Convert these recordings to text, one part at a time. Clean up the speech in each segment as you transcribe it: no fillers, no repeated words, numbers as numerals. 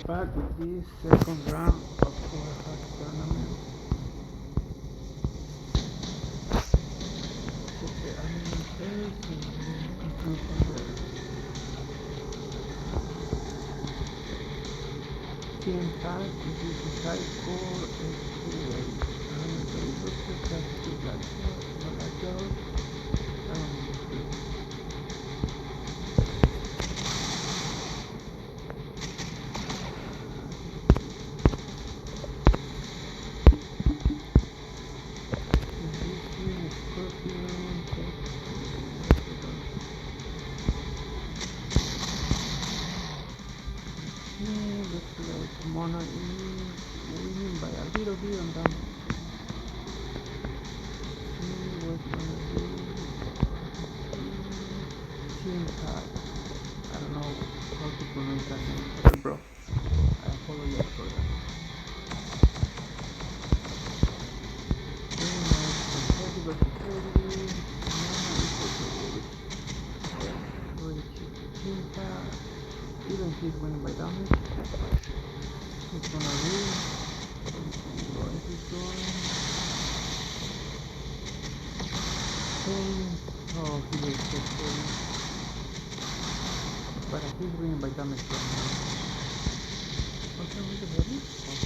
back with this second round of Warhawk tournament. Check the anime first and then continue from there. TIENPHATO, this is the type 4 so it looks like that's the black dog. Monarch is winning by a little bit on damage. What's gonna do? TIENPHATO. I don't know how to pronounce that name, sorry bro. I apologize for that. Even he's winning by damage. He's gonna win. What is he doing? Oh, he is just winning. But he's winning by damage right now. What's wrong with the heavy? Oh.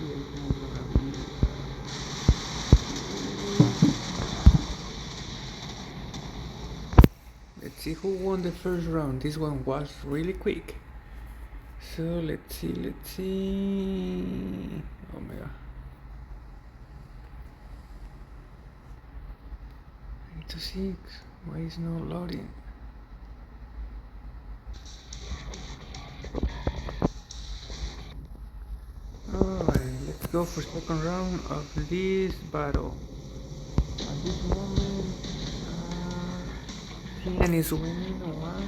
Yeah, he's gonna be Let's see who won the first round. This one was really quick. So let's see. Oh my god. 8 to 6. Why is not loading? Alright, let's go for second round of this battle. At this moment, Tien is winning 1.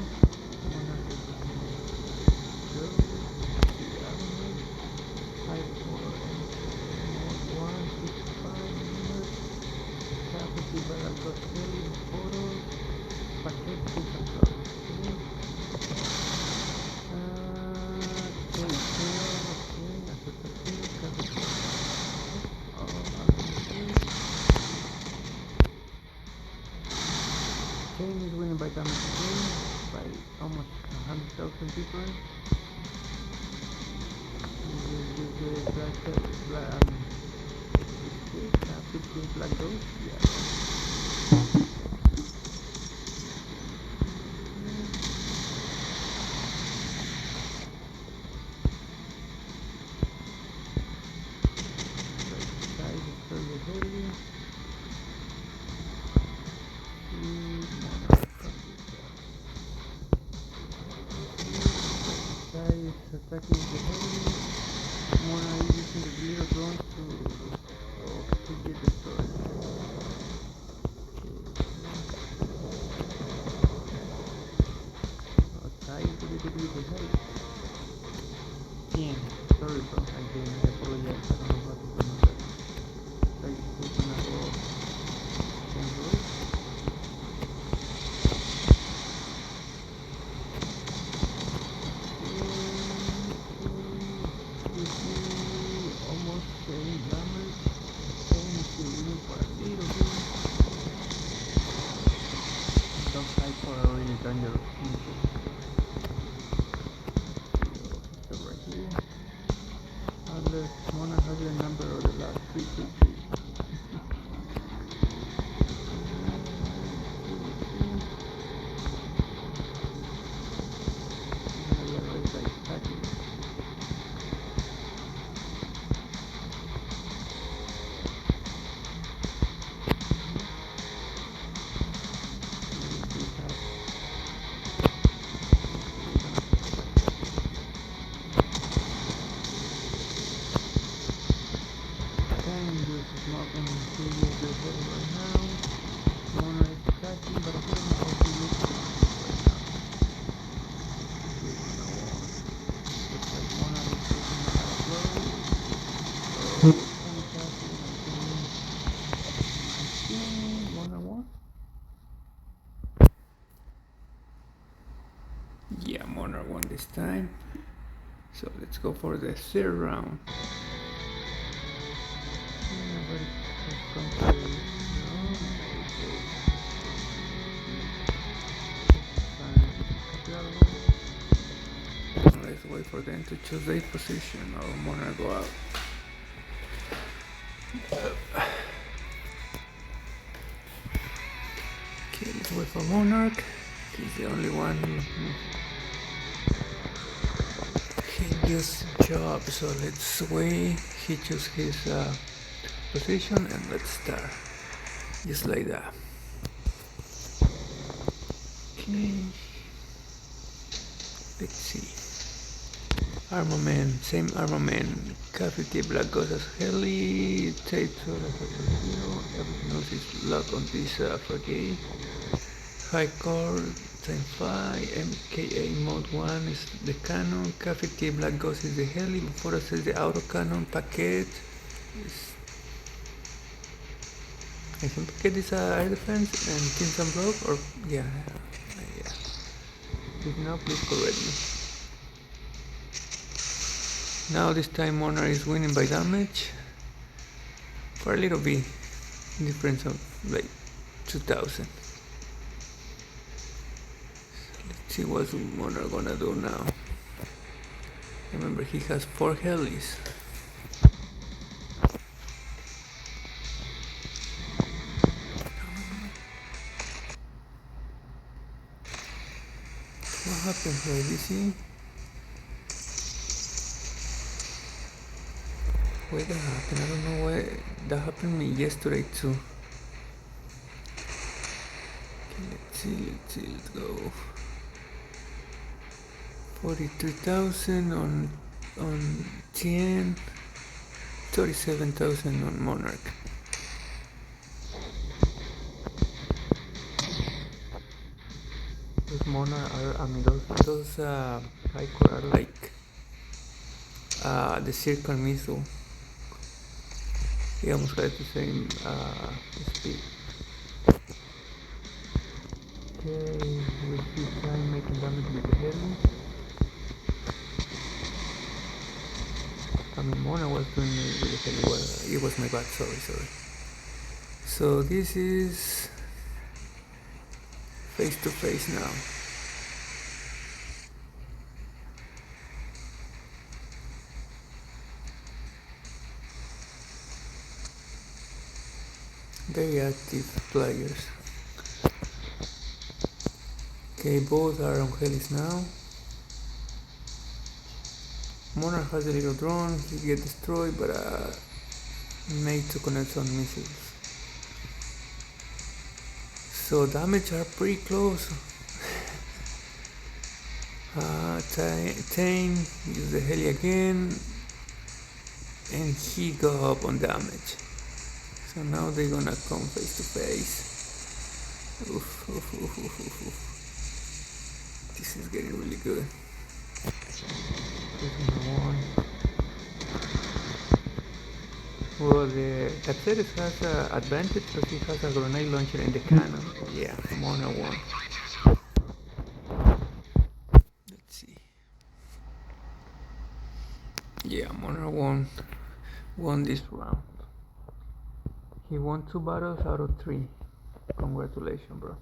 Tien is winning by damage again, by almost 100,000 people. Black ghost, yeah. Attacking the heavy. Monarch is using the little drones to get destroyed. Trying to get the heavy. Tien, sorry bro, again, I apologize, I don't know how to pronounce that. Like, we're gonna go Tien road. Dangerous info. So right here, unless Monarch has the number of the last 323. Yeah, Monarch won this time. So let's go for the third round. Let's wait for them to choose their position or Monarch go out. Okay, let's wait for Monarch. He's the only one who can just job, so let's wait. He choose his position and let's start. Just like that. Okay. Let's see. Armament, same armament. Cavity, Black Ghost as Heli, Tape everything else is locked on this frigate. High core, TIENPHATO214 MKA mode 1 is the cannon, Cavity, Black Ghost is the Heli, before us is the autocannon, Paquet is I think Paquet is air defense and Teams and Block, or yeah. If not, please correct me. Now this time Monarch is winning by damage for a little bit, difference of like 2000. Let's see what Monarch gonna do now. Remember, he has 4 helis. What happened here, DC? Why that happened? I don't know why that happened to me yesterday too. Okay, let's see, let's go. 43,000 on Tien, 37,000 on Monarch. Those Monarch are, I mean, those high core are like the circle missile. He almost has the same speed. Okay, we'll keep trying making damage with the heli. I mean, Mona was doing it with the heli. Well, it was my bad, sorry. So this is face to face now. Very active players. Okay, both are on helis now. Monarch has a little drone, he get destroyed, but made to connect on missiles. So damage are pretty close. Tane use the heli again, and he go up on damage. So now they're gonna come face to face. Oof. This is getting really good. Well, the Caceres has an advantage because he has a grenade launcher in the cannon. Yeah, Mona won. Let's see. Yeah, Mona won this round. He won 2 battles out of 3. Congratulations, bro.